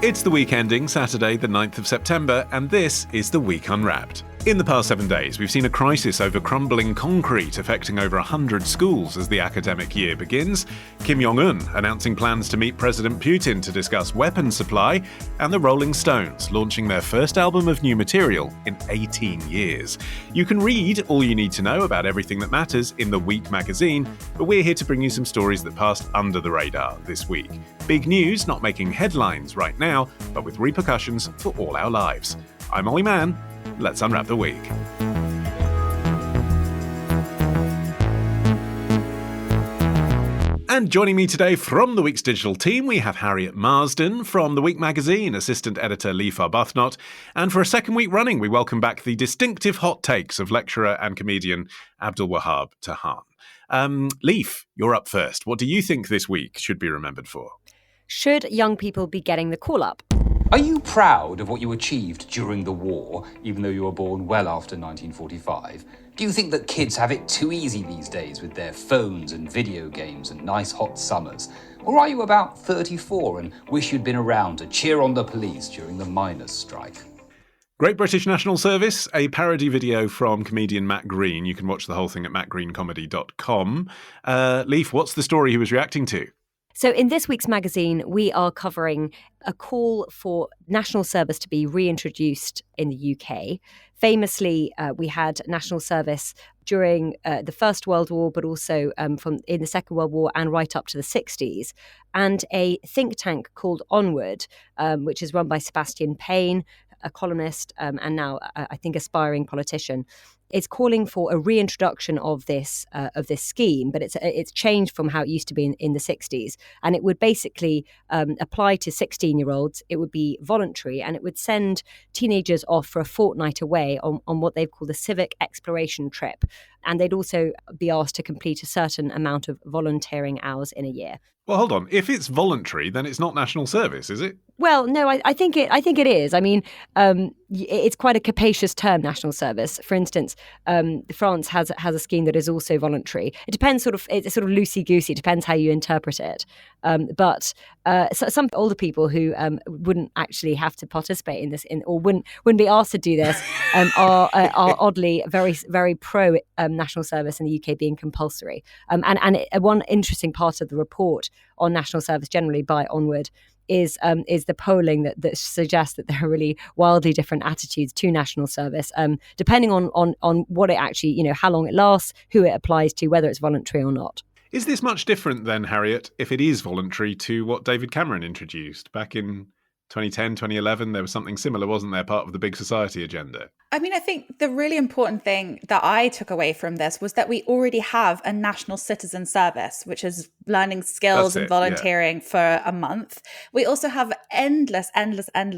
It's the week ending Saturday, the 9th of September, and this is The Week Unwrapped. In the past 7 days, we've seen a crisis over crumbling concrete affecting over 100 schools as the academic year begins, Kim Jong-un announcing plans to meet President Putin to discuss weapons supply, and the Rolling Stones launching their first album of new material in 18 years. You can read all you need to know about everything that matters in The Week magazine, but we're here to bring you some stories that passed under the radar this week. Big news not making headlines right now, but with repercussions for all our lives. I'm Olly Mann. Let's unwrap the week. And joining me today from the Week's digital team, we have Harriet Marsden from The Week magazine, assistant editor Leaf Arbuthnot. And for a second week running, we welcome back the distinctive hot takes of lecturer and comedian Abdulwahab Tahhan. Leaf, you're up first. What do you think this week should be remembered for? Should young people be getting the call-up? Are you proud of what you achieved during the war, even though you were born well after 1945? Do you think that kids have it too easy these days with their phones and video games and nice hot summers? Or are you about 34 and wish you'd been around to cheer on the police during the miners' strike? Great British National Service, a parody video from comedian Matt Green. You can watch the whole thing at mattgreencomedy.com. Leaf, what's the story he was reacting to? So in this week's magazine, we are covering a call for national service to be reintroduced in the UK. Famously, we had national service during the First World War, but also from in the Second World War and right up to the 60s. And a think tank called Onward, which is run by Sebastian Payne, a columnist and now, I think, aspiring politician, is calling for a reintroduction of this scheme, but it's changed from how it used to be in the 60s. And it would basically apply to 16-year-olds. It would be voluntary, and it would send teenagers off for a fortnight away on what they've called a civic exploration trip. And they'd also be asked to complete a certain amount of volunteering hours in a year. Well, hold on. If it's voluntary, then it's not national service, is it? Well, no, I think it is. I mean, it's quite a capacious term, national service. For instance, France has a scheme that is also voluntary. It depends, it's sort of loosey-goosey. It depends how you interpret it. But some older people who wouldn't actually have to participate in this, or wouldn't be asked to do this, are oddly very, very pro national service in the UK being compulsory. One interesting part of the report on national service generally by Onward is the polling that suggests that there are really wildly different attitudes to national service, depending on what it actually, how long it lasts, who it applies to, whether it's voluntary or not. Is this much different then, Harriet, if it is voluntary, to what David Cameron introduced back in 2010, 2011? There was something similar, wasn't there, part of the big society agenda? I mean, I think the really important thing that I took away from this was that we already have a national citizen service, which is learning skills and volunteering for a month. We also have endless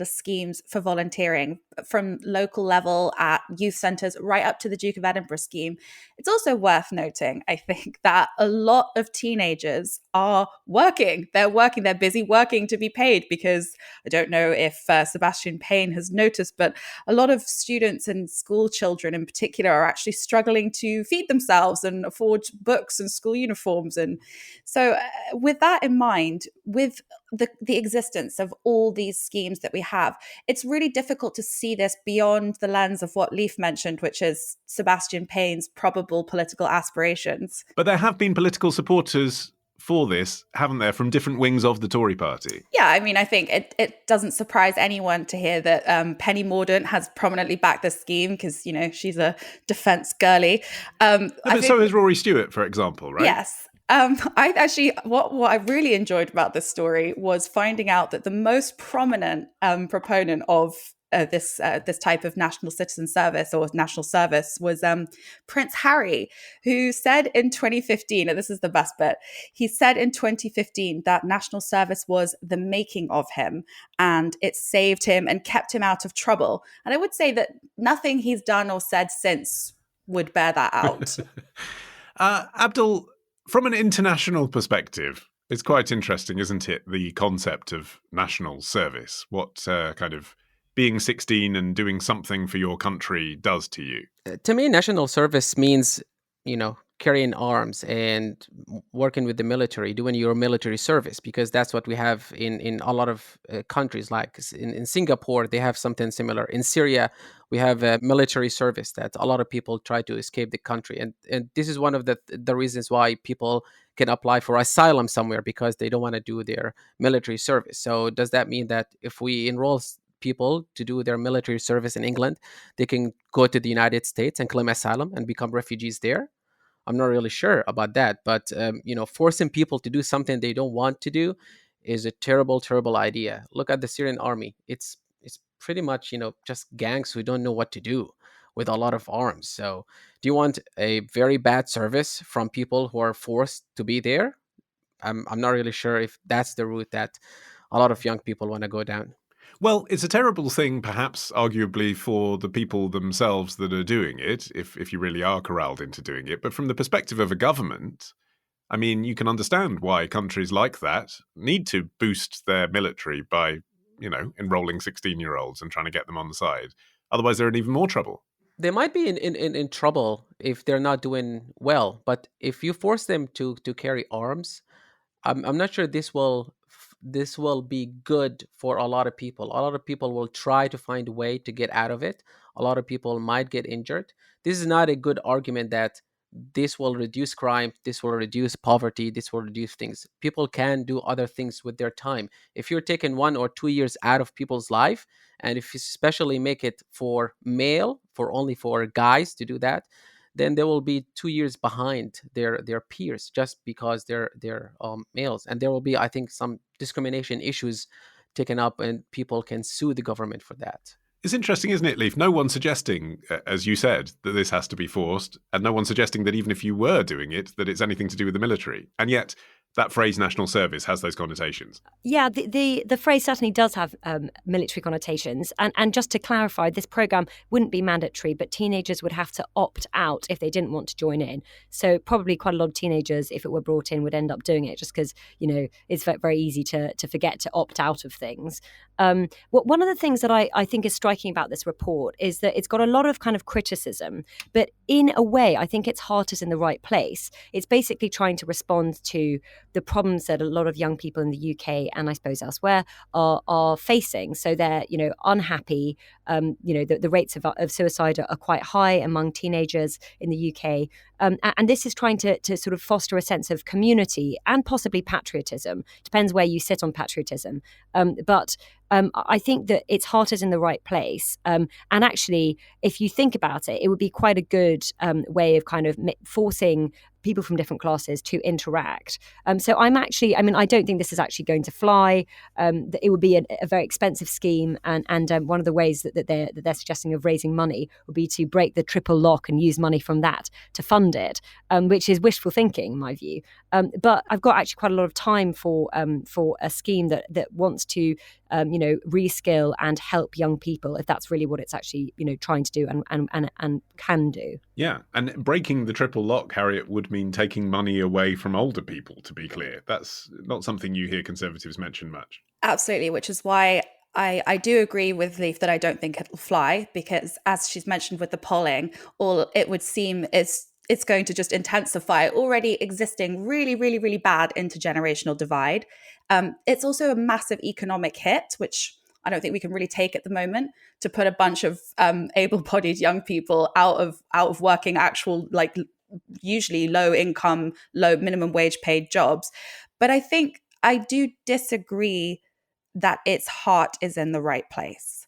schemes for volunteering from local level at youth centres right up to the Duke of Edinburgh scheme. It's also worth noting, I think, that a lot of teenagers are working. They're busy working to be paid, because I don't know if Sebastian Payne has noticed, but a lot of students and school children in particular are actually struggling to feed themselves and afford books and school uniforms. And so with that in mind, with the existence of all these schemes that we have, it's really difficult to see this beyond the lens of what Leaf mentioned, which is Sebastian Payne's probable political aspirations. But there have been political supporters for this, haven't there, from different wings of the Tory party? Yeah, I mean, I think it doesn't surprise anyone to hear that Penny Mordaunt has prominently backed this scheme because, she's a defence girly. So has Rory Stewart, for example, right? Yes. I actually, what I really enjoyed about this story was finding out that the most prominent proponent of this type of national citizen service or national service was Prince Harry, who said in 2015, and this is the best bit, he said in 2015 that national service was the making of him and it saved him and kept him out of trouble. And I would say that nothing he's done or said since would bear that out. Abdul, from an international perspective, it's quite interesting, isn't it, the concept of national service, what kind of being 16 and doing something for your country does to you? To me, national service means, carrying arms and working with the military, doing your military service, because that's what we have in a lot of countries. Like in Singapore, they have something similar. In Syria, we have a military service that a lot of people try to escape the country. And this is one of the reasons why people can apply for asylum somewhere, because they don't want to do their military service. So does that mean that if we enroll people to do their military service in England, they can go to the United States and claim asylum and become refugees there? I'm not really sure about that, but forcing people to do something they don't want to do is a terrible, terrible idea. Look at the Syrian army; it's pretty much just gangs who don't know what to do with a lot of arms. So, do you want a very bad service from people who are forced to be there? I'm not really sure if that's the route that a lot of young people want to go down. Well, it's a terrible thing, perhaps, arguably, for the people themselves that are doing it, if you really are corralled into doing it. But from the perspective of a government, I mean, you can understand why countries like that need to boost their military by, enrolling 16-year-olds and trying to get them on the side. Otherwise, they're in even more trouble. They might be in trouble if they're not doing well. But if you force them to carry arms, I'm not sure this will be good for a lot of people. A lot of people will try to find a way to get out of it. A lot of people might get injured. This is not a good argument that this will reduce crime, this will reduce poverty, this will reduce things. People can do other things with their time. If you're taking 1 or 2 years out of people's life, and if you especially make it for only for guys to do that, then they will be 2 years behind their peers just because they're males, and there will be, I think, some discrimination issues taken up, and people can sue the government for that. It's interesting, isn't it, Leaf? No one's suggesting, as you said, that this has to be forced, and no one's suggesting that even if you were doing it, that it's anything to do with the military. And yet, that phrase national service has those connotations. Yeah, the phrase certainly does have military connotations. And just to clarify, this programme wouldn't be mandatory, but teenagers would have to opt out if they didn't want to join in. So probably quite a lot of teenagers, if it were brought in, would end up doing it just because, it's very easy to forget to opt out of things. One of the things that I think is striking about this report is that it's got a lot of kind of criticism, but in a way, I think its heart is in the right place. It's basically trying to respond to the problems that a lot of young people in the UK and I suppose elsewhere are facing. So they're, unhappy. The rates of suicide are quite high among teenagers in the UK. And this is trying to sort of foster a sense of community and possibly patriotism. Depends where you sit on patriotism. But I think that its heart is in the right place. And actually, if you think about it, it would be quite a good way of kind of forcing people from different classes to interact. So I don't think this is actually going to fly. It would be a very expensive scheme. And one of the ways that they're suggesting of raising money would be to break the triple lock and use money from that to fund it, which is wishful thinking, in my view. But I've got actually quite a lot of time for a scheme that wants to reskill and help young people, if that's really what it's actually trying to do and can do. Yeah, and breaking the triple lock, Harriet, would mean taking money away from older people, to be clear. That's not something you hear Conservatives mention much. Absolutely, which is why I do agree with Leaf that I don't think it'll fly, because as she's mentioned with the polling, all it would seem is it's going to just intensify already existing really, really, really bad intergenerational divide. It's also a massive economic hit, which I don't think we can really take at the moment, to put a bunch of able-bodied young people out of working actual, like, usually low income, low minimum wage paid jobs. But I think I do disagree that its heart is in the right place.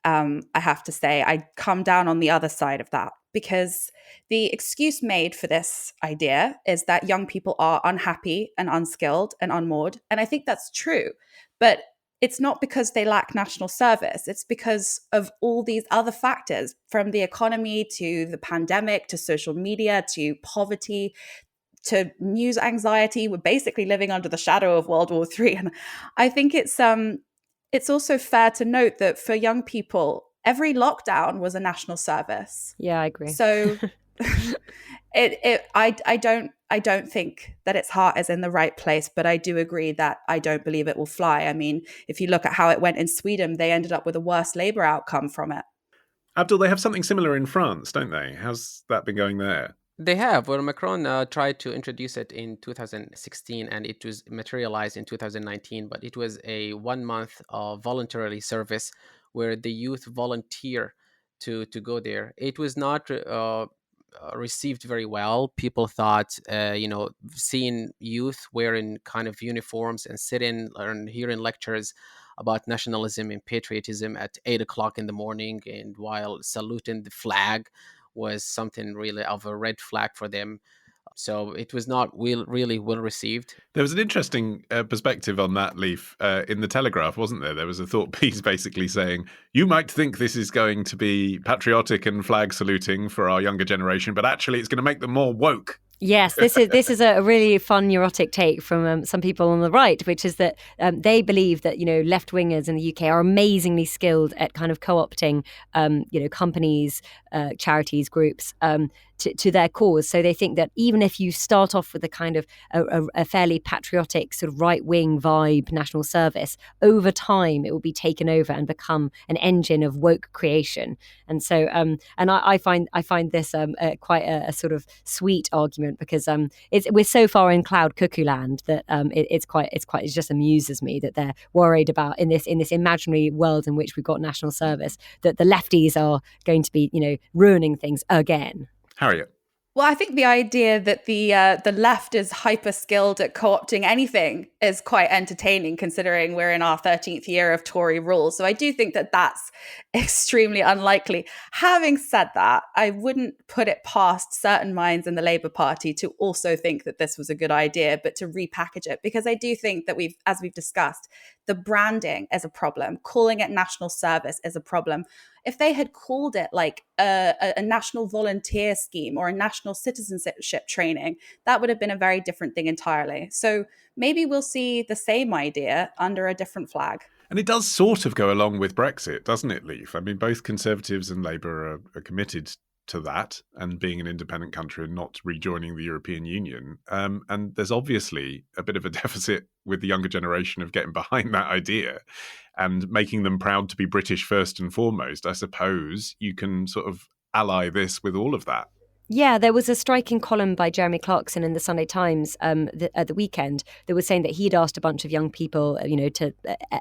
I have to say, I come down on the other side of that, because the excuse made for this idea is that young people are unhappy and unskilled and unmoored. And I think that's true. But it's not because they lack national service. It's because of all these other factors, from the economy to the pandemic to social media to poverty to news anxiety. We're basically living under the shadow of World War III. And I think it's also fair to note that for young people, every lockdown was a national service. Yeah, I agree. So I don't think that its heart is in the right place, but I do agree that I don't believe it will fly. I mean, if you look at how it went in Sweden, they ended up with a worse Labour outcome from it. Abdul, they have something similar in France, don't they? How's that been going there? They have. Well, Macron tried to introduce it in 2016 and it was materialized in 2019, but it was a 1 month voluntary service where the youth volunteer to go there. It was not received very well. People thought, seeing youth wearing kind of uniforms and sitting and hearing lectures about nationalism and patriotism at 8 o'clock in the morning and while saluting the flag was something really of a red flag for them. So it was not really well received. There was an interesting perspective on that, Leaf, in the Telegraph, wasn't there? There was a thought piece basically saying, you might think this is going to be patriotic and flag saluting for our younger generation, but actually it's going to make them more woke. Yes, this is a really fun neurotic take from some people on the right, which is that they believe that left wingers in the UK are amazingly skilled at kind of co-opting companies, charities, groups to their cause. So they think that even if you start off with a kind of a fairly patriotic sort of right wing vibe national service, over time it will be taken over and become an engine of woke creation. And so I find this quite a sort of sweet argument, because we're so far in cloud cuckoo land that it just amuses me that they're worried about in this imaginary world in which we've got national service that the lefties are going to be ruining things again. Harriet. Well, I think the idea that the left is hyper skilled at co-opting anything is quite entertaining, considering we're in our 13th year of Tory rule. So I do think that that's extremely unlikely. Having said that, I wouldn't put it past certain minds in the Labour Party to also think that this was a good idea, but to repackage it, because I do think that as we've discussed, the branding is a problem. Calling it national service is a problem. If they had called it like a national volunteer scheme or a national citizenship training, that would have been a very different thing entirely. So maybe we'll see the same idea under a different flag. And it does sort of go along with Brexit, doesn't it, Leaf? I mean, both Conservatives and Labour are committed to that and being an independent country and not rejoining the European Union. And there's obviously a bit of a deficit with the younger generation of getting behind that idea and making them proud to be British first and foremost. I suppose you can sort of ally this with all of that. Yeah, there was a striking column by Jeremy Clarkson in the Sunday Times at the weekend that was saying that he'd asked a bunch of young people, to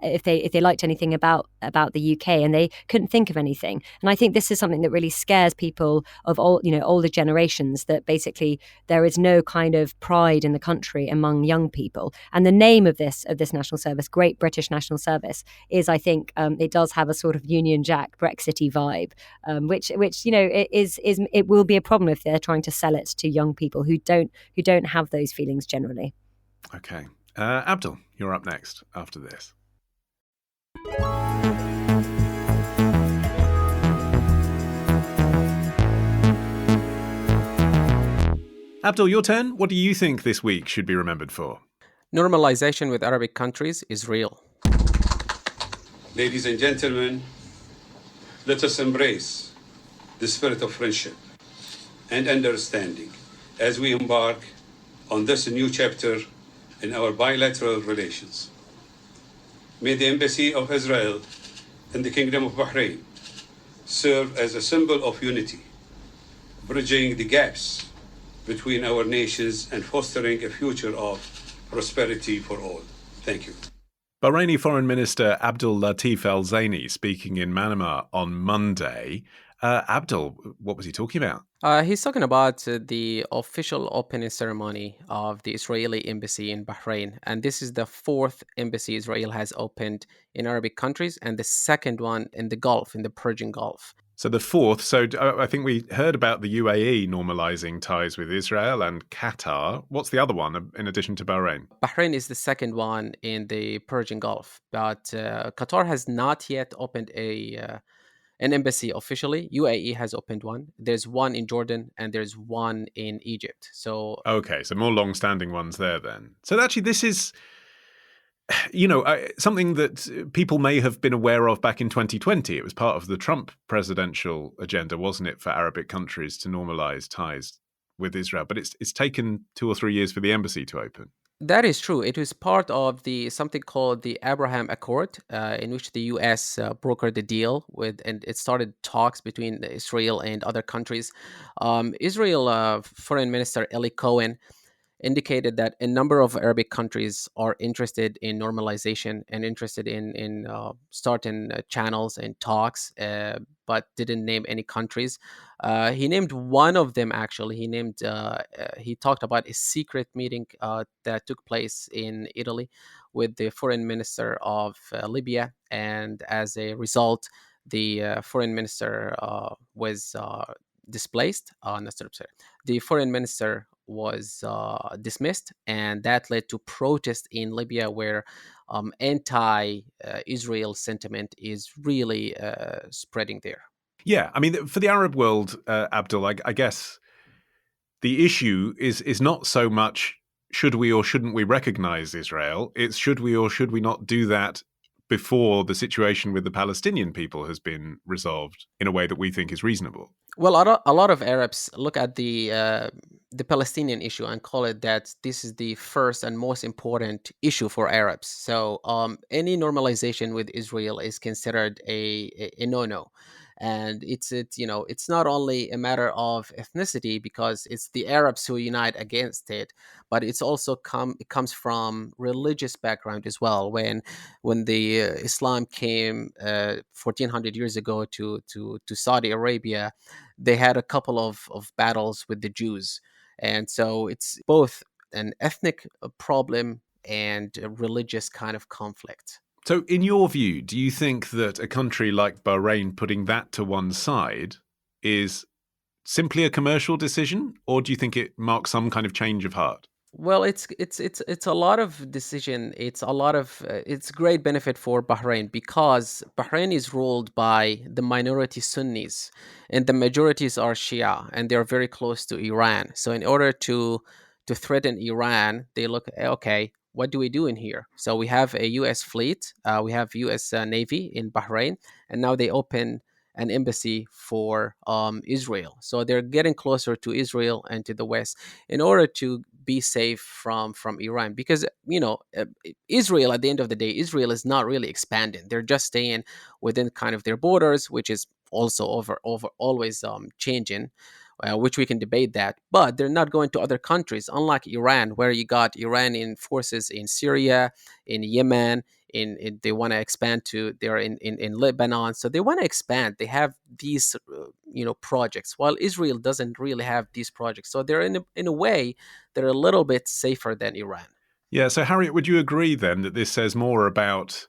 if they liked anything about the UK, and they couldn't think of anything. And I think this is something that really scares people of all older generations, that basically there is no kind of pride in the country among young people. And the name of this national service, Great British National Service, is, I think, it does have a sort of Union Jack Brexity vibe, which it will be a problem if they're trying to sell it to young people who don't have those feelings generally. Okay. Abdul, you're up next after this. Abdul, your turn. What do you think this week should be remembered for? Normalization with Arabic countries is real. Ladies and gentlemen, let us embrace the spirit of friendship and understanding as we embark on this new chapter in our bilateral relations. May the Embassy of Israel and the Kingdom of Bahrain serve as a symbol of unity, bridging the gaps between our nations and fostering a future of prosperity for all. Thank you. Bahraini Foreign Minister Abdul Latif Al Zaini speaking in Manama on Monday. Abdul, what was he talking about? He's talking about the official opening ceremony of the Israeli embassy in Bahrain. And this is the fourth embassy Israel has opened in Arabic countries and the second one in the Gulf, in the Persian Gulf. So the fourth. So I think we heard about the UAE normalizing ties with Israel and Qatar. What's the other one in addition to Bahrain? Bahrain is the second one in the Persian Gulf. But Qatar has not yet opened an embassy officially. UAE has opened one. There's one in Jordan and there's one in Egypt. So okay, so more long-standing ones there then. So actually this is, something that people may have been aware of back in 2020. It was part of the Trump presidential agenda, wasn't it, for Arabic countries to normalize ties with Israel? But it's taken 2 or 3 years for the embassy to open. That is true. It was part of the something called the Abraham Accord, in which the U.S. Brokered the deal with, and it started talks between Israel and other countries. Israel Foreign Minister Eli Cohen indicated that a number of Arabic countries are interested in normalization and interested in starting channels and talks, but didn't name any countries. He named one of them. Actually, he talked about a secret meeting that took place in Italy with the foreign minister of Libya, and as a result, the foreign minister was displaced. Not sorry, the foreign minister was dismissed, and that led to protests in Libya, where anti-Israel sentiment is really spreading there. Yeah, I mean, for the Arab world, Abdul, I guess the issue is not so much should we or shouldn't we recognize Israel. It's should we or should we not do that before the situation with the Palestinian people has been resolved in a way that we think is reasonable. Well, a lot of Arabs look at the Palestinian issue and call it that this is the first and most important issue for Arabs. So any normalization with Israel is considered a no-no. And it's not only a matter of ethnicity, because it's the Arabs who unite against it, but it's also it comes from religious background as well. When the Islam came 1400 years ago to Saudi Arabia, they had a couple of battles with the Jews. And so it's both an ethnic problem and a religious kind of conflict. So in your view, do you think that a country like Bahrain putting that to one side is simply a commercial decision, or do you think it marks some kind of change of heart? Well, it's a lot of decision. It's a lot of it's great benefit for Bahrain, because Bahrain is ruled by the minority Sunnis, and the majorities are Shia, and they're very close to Iran. So in order to threaten Iran, they look, okay, what do we do in here? So we have a U.S. fleet, we have U.S. Navy in Bahrain, and now they open an embassy for Israel. So they're getting closer to Israel and to the West in order to be safe from Iran, because Israel, at the end of the day, Israel is not really expanding. They're just staying within kind of their borders, which is also over always changing. Which we can debate that, but they're not going to other countries, unlike Iran, where you got Iranian forces in Syria, in Yemen, they want to expand to, they're in Lebanon, so they want to expand. They have these projects, while Israel doesn't really have these projects. So they're in a way they're a little bit safer than Iran. Yeah. So Harriet, would you agree then that this says more about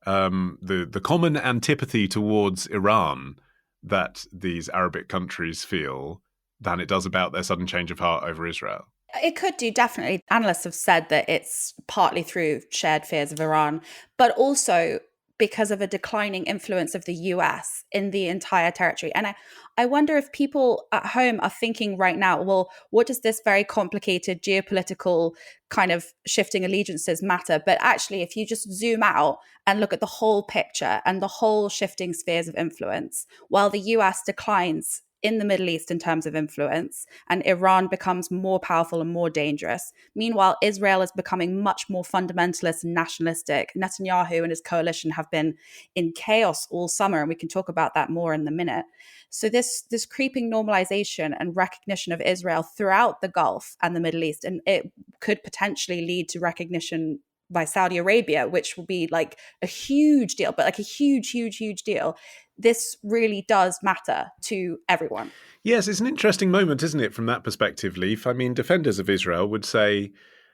the common antipathy towards Iran that these Arabic countries feel than it does about their sudden change of heart over Israel? It could do, definitely. Analysts have said that it's partly through shared fears of Iran, but also because of a declining influence of the US in the entire territory. And I wonder if people at home are thinking right now, well, what does this very complicated geopolitical kind of shifting allegiances matter? But actually, if you just zoom out and look at the whole picture and the whole shifting spheres of influence, while the US declines in the Middle East in terms of influence, and Iran becomes more powerful and more dangerous. Meanwhile, Israel is becoming much more fundamentalist and nationalistic. Netanyahu and his coalition have been in chaos all summer, and we can talk about that more in a minute. So this creeping normalization and recognition of Israel throughout the Gulf and the Middle East, and it could potentially lead to recognition by Saudi Arabia, which will be like a huge deal, but like a huge, huge, huge deal. This really does matter to everyone. Yes, it's an interesting moment, isn't it, from that perspective, Leaf? I mean, defenders of Israel would say,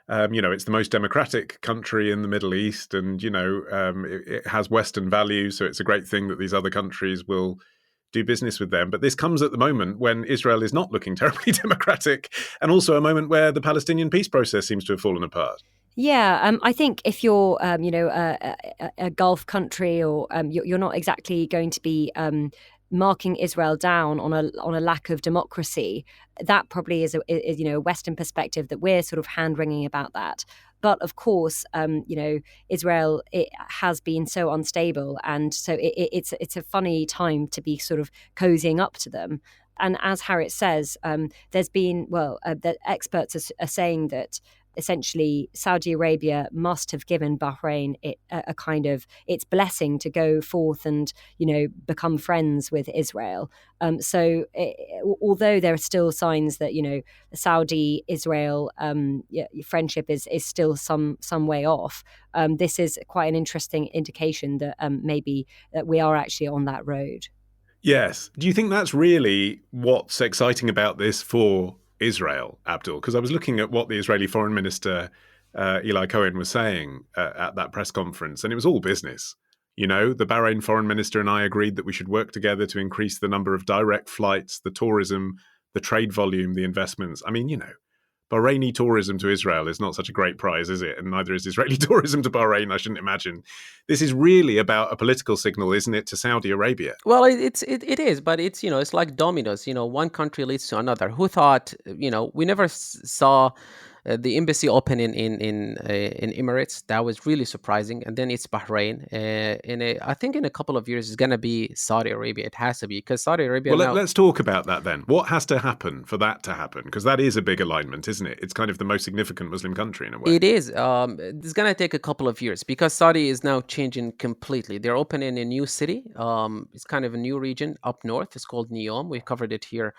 it's the most democratic country in the Middle East, and, it has Western values, so it's a great thing that these other countries will do business with them. But this comes at the moment when Israel is not looking terribly democratic, and also a moment where the Palestinian peace process seems to have fallen apart. Yeah, I think if you're, a Gulf country, or you're not exactly going to be marking Israel down on a lack of democracy, that probably is a Western perspective that we're sort of hand wringing about that. But of course, Israel, it has been so unstable, and so it's a funny time to be sort of cozying up to them. And as Harriet says, there's been the experts are saying that essentially Saudi Arabia must have given Bahrain a kind of its blessing to go forth and, become friends with Israel. Although there are still signs that, the Saudi-Israel friendship is still some way off, this is quite an interesting indication that maybe that we are actually on that road. Yes. Do you think that's really what's exciting about this for Israel, Abdul? Because I was looking at what the Israeli Foreign Minister Eli Cohen was saying at that press conference, and it was all business. The Bahrain Foreign Minister and I agreed that we should work together to increase the number of direct flights, the tourism, the trade volume, the investments. I mean, Bahraini tourism to Israel is not such a great prize, is it? And neither is Israeli tourism to Bahrain, I shouldn't imagine. This is really about a political signal, isn't it, to Saudi Arabia? Well, it is, but it's like dominoes. One country leads to another. Who thought? We never saw the embassy open in Emirates. That was really surprising. And then it's Bahrain. I think in a couple of years it's going to be Saudi Arabia. It has to be, because Saudi Arabia. Well, let's talk about that then. What has to happen for that to happen? Because that is a big alignment, isn't it? It's kind of the most significant Muslim country in a way. It is. It's going to take a couple of years because Saudi is now changing completely. They're opening a new city. It's kind of a new region up north. It's called Neom. We covered it here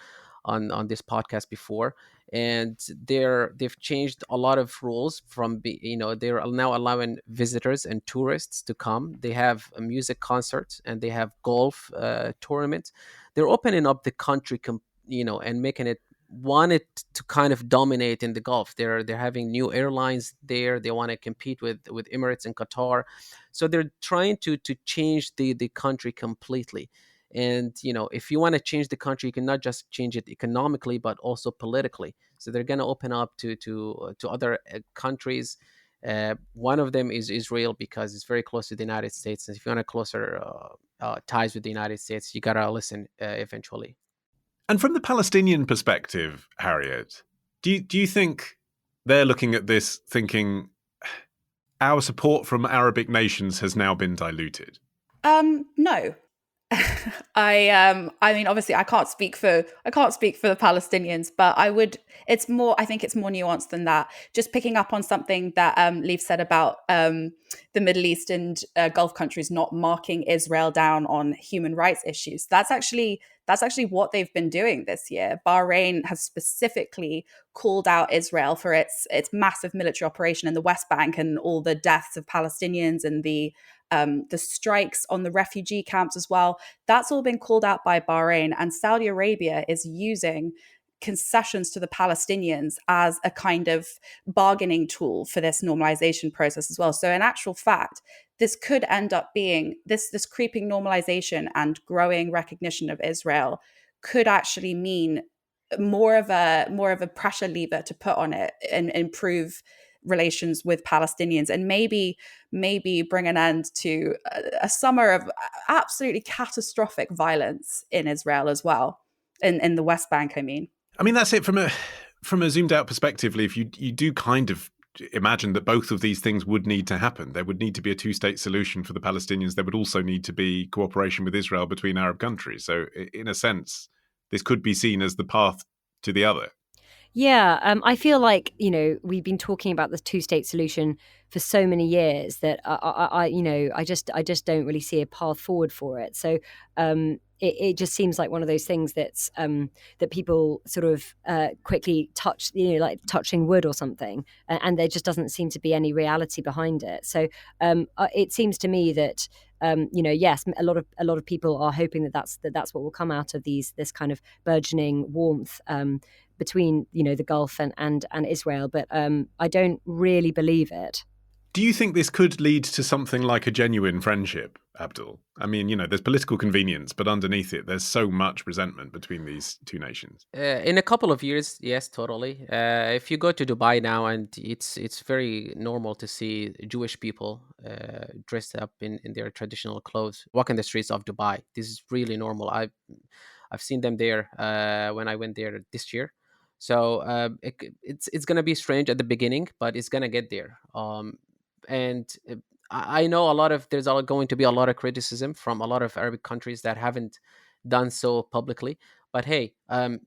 on this podcast before, and they've changed a lot of rules from they're now allowing visitors and tourists to come. They have a music concert and they have golf tournaments. They're opening up the country and making it wanted to kind of dominate in the Gulf. They're having new airlines there. They want to compete with Emirates and Qatar, so they're trying to change the country completely. And if you want to change the country, you can not just change it economically but also politically. So they're going to open up to other countries. One of them is Israel, because it's very close to the United States, and if you want a closer ties with the United States, you gotta listen eventually. And from the Palestinian perspective, Harriet, do you think they're looking at this thinking our support from Arabic nations has now been diluted? No. I mean, obviously I can't speak for the Palestinians, but I think it's more nuanced than that. Just picking up on something that Leaf said about the Middle East and Gulf countries not marking Israel down on human rights issues. That's actually what they've been doing this year. Bahrain has specifically called out Israel for its massive military operation in the West Bank and all the deaths of Palestinians and the strikes on the refugee camps as well. That's all been called out by Bahrain, and Saudi Arabia is using concessions to the Palestinians as a kind of bargaining tool for this normalization process as well. So in actual fact, this could end up being this creeping normalization and growing recognition of Israel could actually mean more of a pressure lever to put on it and improve relations with Palestinians, and maybe bring an end to a summer of absolutely catastrophic violence in Israel as well, in the West Bank. I mean, that's it from a zoomed out perspective, Leaf. You do kind of imagine that both of these things would need to happen. There would need to be a two-state solution for the Palestinians. There would also need to be cooperation with Israel between Arab countries. So in a sense, this could be seen as the path to the other. Yeah, I feel like, we've been talking about the two-state solution for so many years that I just don't really see a path forward for it. So it just seems like one of those things that's that people sort of quickly touch, like touching wood or something, and there just doesn't seem to be any reality behind it. So it seems to me that yes, a lot of people are hoping that that's what will come out of this kind of burgeoning warmth between the Gulf and Israel, but I don't really believe it. Do you think this could lead to something like a genuine friendship, Abdul? I mean, there's political convenience, but underneath it, there's so much resentment between these two nations. In a couple of years, yes, totally. If you go to Dubai now, and it's very normal to see Jewish people dressed up in their traditional clothes walking the streets of Dubai. This is really normal. I've seen them there when I went there this year. So it's going to be strange at the beginning, but it's going to get there. And I know there's going to be a lot of criticism from a lot of Arabic countries that haven't done so publicly. But hey,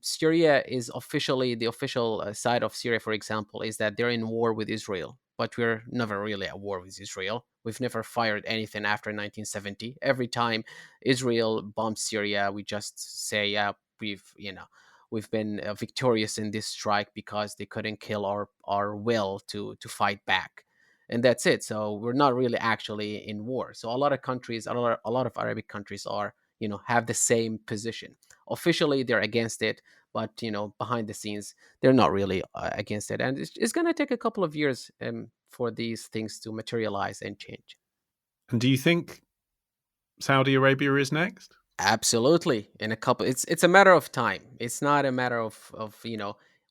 Syria is officially, the official side of Syria, for example, is that they're in war with Israel. But we're never really at war with Israel. We've never fired anything after 1970. Every time Israel bombs Syria, we just say, yeah, we've been victorious in this strike because they couldn't kill our will to fight back, and that's it. So we're not really actually in war. So a lot of countries, a lot of Arabic countries are, have the same position. Officially, they're against it, but behind the scenes, they're not really against it. And it's going to take a couple of years for these things to materialize and change. And do you think Saudi Arabia is next? Absolutely. In a couple, it's a matter of time. It's not a matter of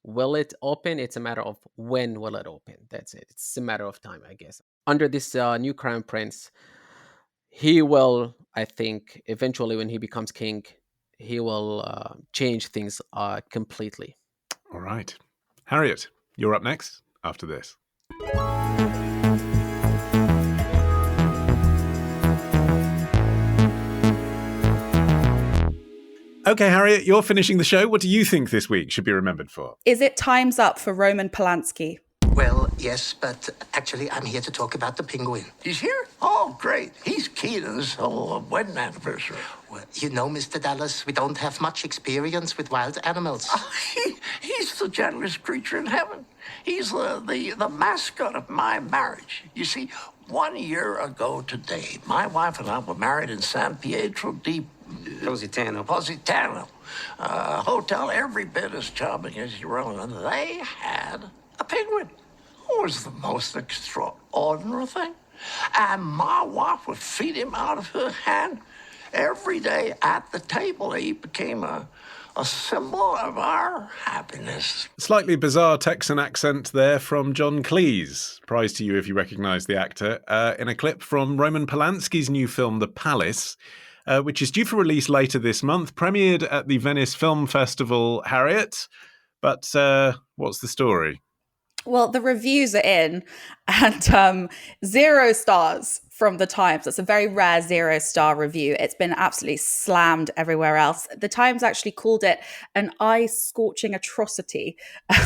will it open? It's a matter of when will it open. That's it. It's a matter of time, I guess. Under this new crown prince, he will, I think, eventually when he becomes king, he will change things completely. All right. Harriet, you're up next after this. Okay, Harriet, you're finishing the show. What do you think this week should be remembered for? Is it time's up for Roman Polanski? Well, yes, but actually I'm here to talk about the penguin. He's here? Oh, great. He's key to this whole wedding anniversary. Well, Mr. Dallas, we don't have much experience with wild animals. He's the gentlest creature in heaven. He's the mascot of my marriage. You see, 1 year ago today, my wife and I were married in San Pietro di Positano. Hotel every bit as charming as your own, and they had a penguin. It was the most extraordinary thing. And my wife would feed him out of her hand every day at the table. He became a symbol of our happiness. Slightly bizarre Texan accent there from John Cleese. Prize to you if you recognise the actor. In a clip from Roman Polanski's new film, The Palace, which is due for release later this month, premiered at the Venice Film Festival, Harriet. But what's the story? Well, the reviews are in, and 0 stars from the Times. That's a very rare 0-star review. It's been absolutely slammed everywhere else. The Times actually called it an eye-scorching atrocity,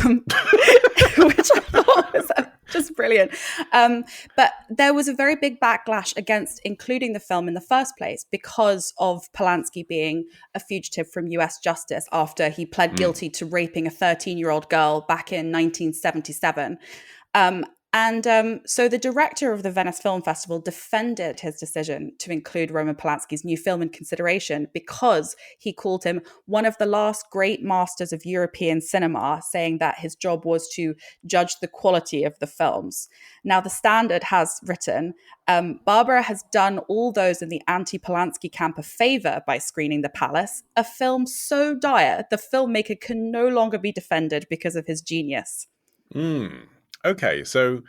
which I thought was just brilliant. But there was a very big backlash against including the film in the first place because of Polanski being a fugitive from US justice after he pled guilty to raping a 13-year-old girl back in 1977. So the director of the Venice Film Festival defended his decision to include Roman Polanski's new film in consideration because he called him one of the last great masters of European cinema, saying that his job was to judge the quality of the films. Now, The Standard has written, Barbara has done all those in the anti-Polanski camp a favor by screening The Palace, a film so dire the filmmaker can no longer be defended because of his genius. Okay, so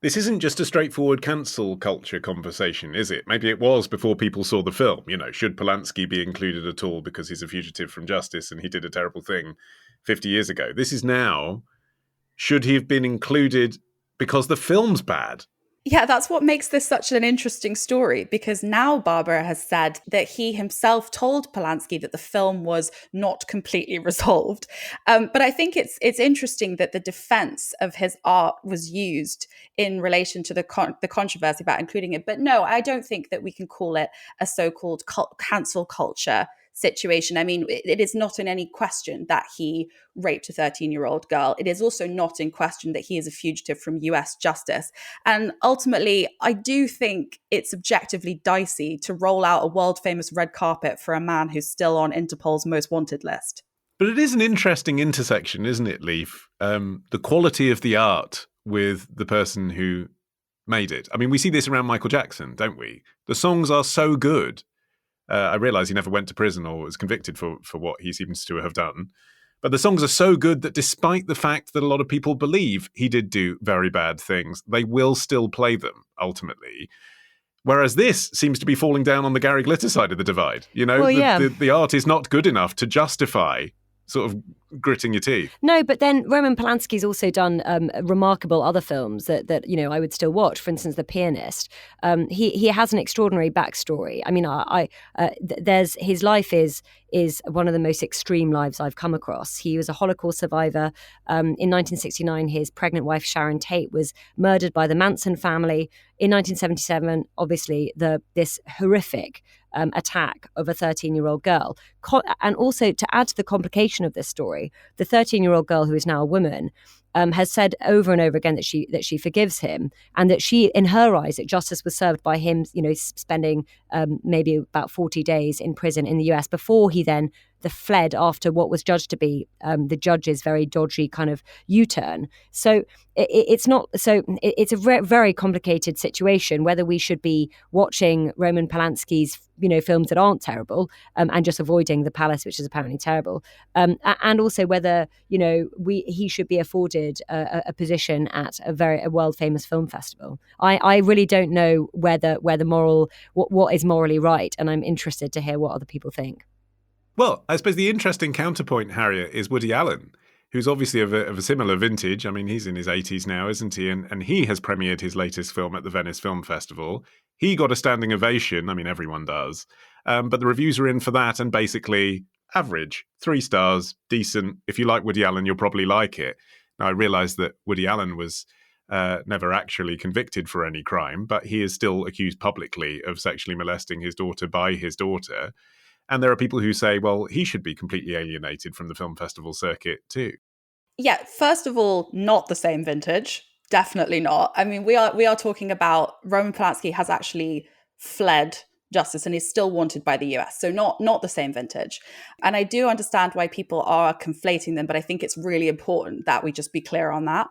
this isn't just a straightforward cancel culture conversation, is it? Maybe it was before people saw the film. Should Polanski be included at all because he's a fugitive from justice and he did a terrible thing 50 years ago? This is now, should he have been included because the film's bad? Yeah, that's what makes this such an interesting story, because now Barbara has said that he himself told Polanski that the film was not completely resolved. But I think it's interesting that the defense of his art was used in relation to the controversy about including it. But no, I don't think that we can call it a so-called cancel culture situation. I mean, it is not in any question that he raped a 13-year-old girl. It is also not in question that he is a fugitive from US justice. And ultimately, I do think it's objectively dicey to roll out a world-famous red carpet for a man who's still on Interpol's most wanted list. But it is an interesting intersection, isn't it, Leaf? The quality of the art with the person who made it. I mean, we see this around Michael Jackson, don't we? The songs are so good. I realise he never went to prison or was convicted for what he seems to have done. But the songs are so good that despite the fact that a lot of people believe he did do very bad things, they will still play them, ultimately. Whereas this seems to be falling down on the Gary Glitter side of the divide. Well, yeah. The art is not good enough to justify sort of gritting your teeth. No, but then Roman Polanski's also done remarkable other films that I would still watch. For instance, The Pianist. He has an extraordinary backstory. I mean, there's his life is one of the most extreme lives I've come across. He was a Holocaust survivor. In 1969, his pregnant wife Sharon Tate was murdered by the Manson family. In 1977, obviously, this horrific attack of a 13-year-old girl. And also, to add to the complication of this story, the 13-year-old girl, who is now a woman, has said over and over again that she forgives him, and that she, in her eyes, that justice was served by him, spending maybe about 40 days in prison in the US before he then fled after what was judged to be the judge's very dodgy kind of U-turn. So it's a very, very complicated situation, whether we should be watching Roman Polanski's films that aren't terrible and just avoiding The Palace, which is apparently terrible, and also whether he should be afforded a position at a world famous film festival. I really don't know where the moral what is morally right, and I'm interested to hear what other people think. Well, I suppose the interesting counterpoint, Harriet, is Woody Allen, who's obviously of a similar vintage. I mean, he's in his 80s now, isn't he? And he has premiered his latest film at the Venice Film Festival. He got a standing ovation. I mean, everyone does. But the reviews are in for that, and basically average, 3 stars, decent. If you like Woody Allen, you'll probably like it. Now, I realise that Woody Allen was never actually convicted for any crime, but he is still accused publicly of sexually molesting his daughter by his daughter. And there are people who say, well, he should be completely alienated from the film festival circuit too. Yeah, first of all, not the same vintage. Definitely not. I mean, we are talking about Roman Polanski has actually fled justice and is still wanted by the US. So not the same vintage. And I do understand why people are conflating them, but I think it's really important that we just be clear on that.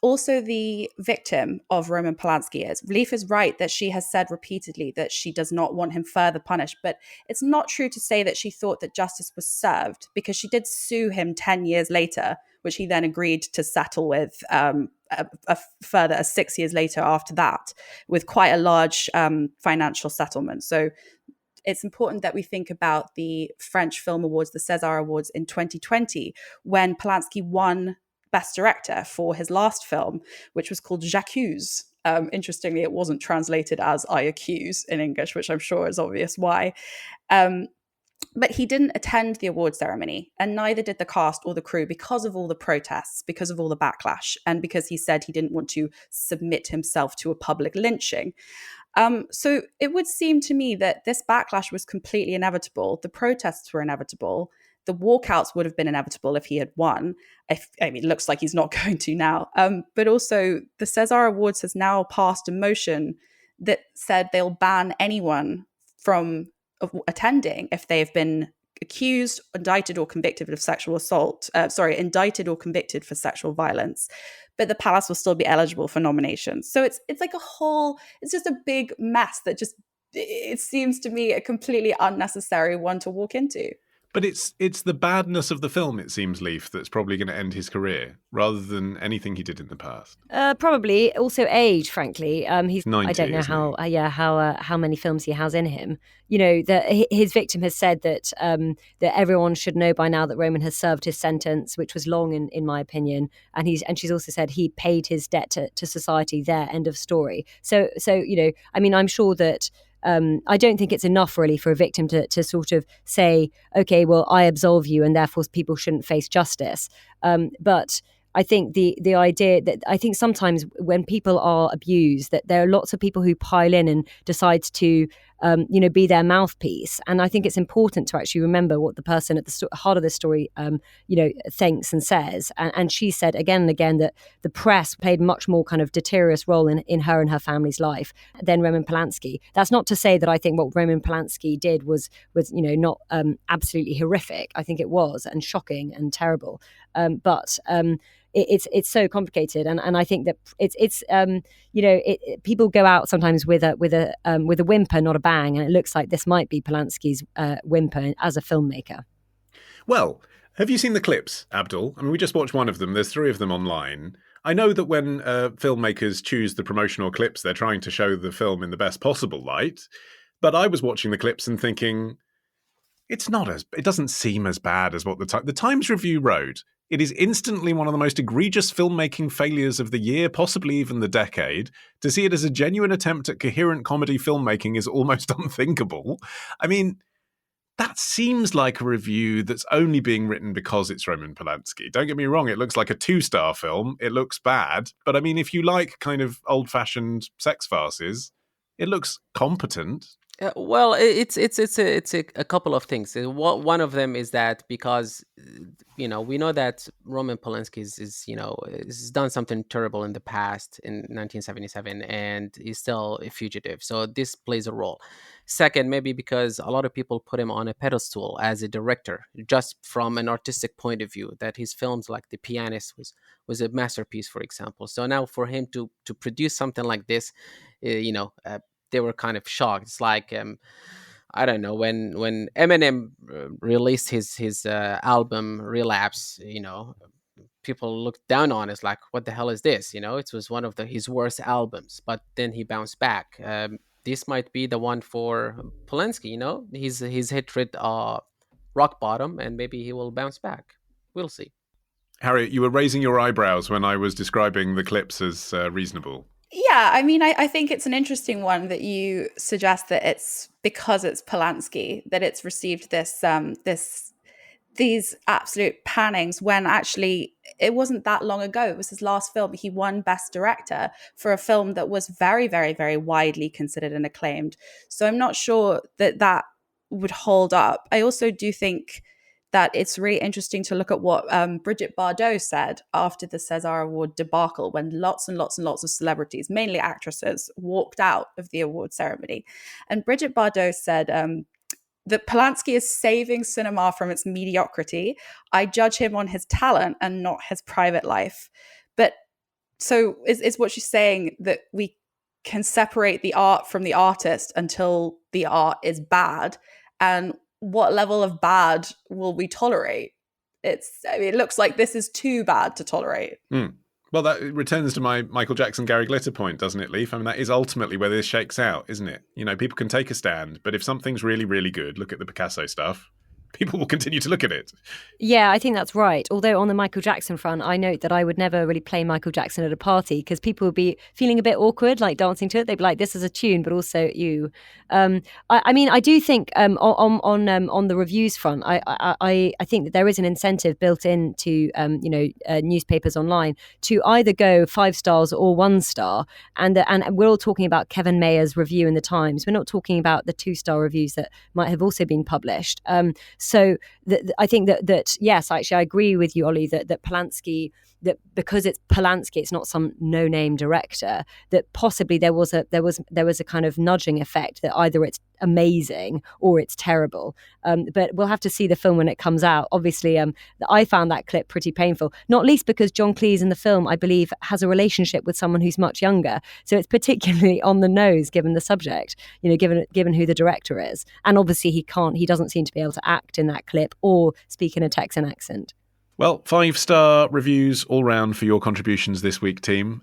Also, the victim of Roman Polanski Leaf is right that she has said repeatedly that she does not want him further punished, but it's not true to say that she thought that justice was served, because she did sue him 10 years later, which he then agreed to settle with a further 6 years later after that, with quite a large financial settlement. So it's important that we think about the French Film Awards, the César Awards in 2020, when Polanski won Best Director for his last film, which was called J'accuse. Interestingly, it wasn't translated as I accuse in English, which I'm sure is obvious why. But he didn't attend the award ceremony, and neither did the cast or the crew, because of all the protests, because of all the backlash, and because he said he didn't want to submit himself to a public lynching. So it would seem to me that this backlash was completely inevitable. The protests were inevitable. The walkouts would have been inevitable if he had won. It looks like he's not going to now. But also, the César Awards has now passed a motion that said they'll ban anyone from attending if they have been accused, indicted, or convicted of sexual assault. Indicted or convicted for sexual violence. But the Palace will still be eligible for nominations. So it's like it's just a big mess that just, it seems to me, a completely unnecessary one to walk into. But it's the badness of the film, it seems, Leaf, that's probably going to end his career, rather than anything he did in the past. Probably also age, frankly. He's 90, I don't know how many films he has in him. His victim has said that everyone should know by now that Roman has served his sentence, which was long in my opinion, and she's also said he paid his debt to society there. End of story. So I'm sure that. I don't think it's enough really for a victim to sort of say, okay, well, I absolve you and therefore people shouldn't face justice. But I think the idea that I think sometimes when people are abused, that there are lots of people who pile in and decide to, be their mouthpiece. And I think it's important to actually remember what the person at the heart of the story, thinks and says. And she said again and again that the press played much more kind of deleterious role in her and her family's life than Roman Polanski. That's not to say that I think what Roman Polanski did was not absolutely horrific. I think it was, and shocking and terrible. But it's so complicated, and I think that people go out sometimes with a whimper, not a bang, and it looks like this might be Polanski's whimper as a filmmaker. Well, have you seen the clips, Abdul? I mean, we just watched one of them. There's 3 of them online. I know that when filmmakers choose the promotional clips, they're trying to show the film in the best possible light. But I was watching the clips and thinking, It doesn't seem as bad as what the Times Review wrote. It is instantly one of the most egregious filmmaking failures of the year, possibly even the decade. To see it as a genuine attempt at coherent comedy filmmaking is almost unthinkable. I mean, that seems like a review that's only being written because it's Roman Polanski. Don't get me wrong, it looks like a 2-star film. It looks bad. But I mean, if you like kind of old-fashioned sex farces, it looks competent. Well, it's a couple of things. One of them is that because we know that Roman Polanski is done something terrible in the past in 1977, and he's still a fugitive. So this plays a role. Second, maybe because a lot of people put him on a pedestal as a director, just from an artistic point of view, that his films like The Pianist was a masterpiece, for example. So now for him to produce something like this, they were kind of shocked. It's like I don't know, when Eminem released his album Relapse, people looked down on it. It's like, what the hell is this? It was one of his worst albums, but then he bounced back. This might be the one for Polanski. He's hit rock bottom, and maybe he will bounce back. We'll see. Harriet, you were raising your eyebrows when I was describing the clips as reasonable. Yeah, I mean, I think it's an interesting one that you suggest that it's because it's Polanski that it's received these absolute pannings, when actually it wasn't that long ago. It was his last film. He won Best Director for a film that was very, very, very widely considered and acclaimed. So I'm not sure that would hold up. I also do think that it's really interesting to look at what Brigitte Bardot said after the César Award debacle, when lots and lots and lots of celebrities, mainly actresses, walked out of the award ceremony. And Brigitte Bardot said that Polanski is saving cinema from its mediocrity. I judge him on his talent and not his private life. But so is what she's saying, that we can separate the art from the artist until the art is bad? And what level of bad will we tolerate? It looks like this is too bad to tolerate. Well, that returns to my Michael Jackson, Gary Glitter point, doesn't it, Leaf? I mean, that is ultimately where this shakes out, isn't it? People can take a stand, but if something's really, really good, look at the Picasso stuff, people will continue to look at it. Yeah, I think that's right. Although on the Michael Jackson front, I note that I would never really play Michael Jackson at a party because people would be feeling a bit awkward, like dancing to it. They'd be like, "This is a tune," but also you. I mean, I do think on the reviews front, I think that there is an incentive built into newspapers online to either go 5 stars or 1 star, and we're all talking about Kevin Mayer's review in the Times. We're not talking about the 2-star reviews that might have also been published. So I think that yes, actually, I agree with you, Olly, that Polanski, that because it's Polanski, it's not some no-name director, that possibly there was a kind of nudging effect that either it's amazing or it's terrible. But we'll have to see the film when it comes out. Obviously, I found that clip pretty painful, not least because John Cleese in the film, I believe, has a relationship with someone who's much younger. So it's particularly on the nose given the subject, given who the director is. And obviously he doesn't seem to be able to act in that clip or speak in a Texan accent. Well, 5-star reviews all round for your contributions this week, team.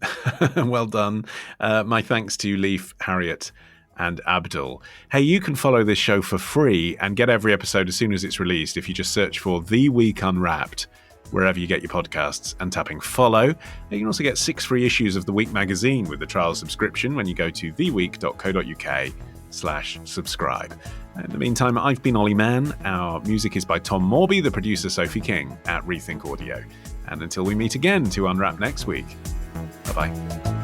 Well done. My thanks to Leaf, Harriet, and Abdul. Hey, you can follow this show for free and get every episode as soon as it's released if you just search for The Week Unwrapped wherever you get your podcasts and tapping follow. You can also get 6 free issues of The Week magazine with the trial subscription when you go to theweek.co.uk/subscribe. In the meantime, I've been Olly Mann. Our music is by Tom Morby, the producer Sophie King at Rethink Audio. And until we meet again to unwrap next week, bye-bye.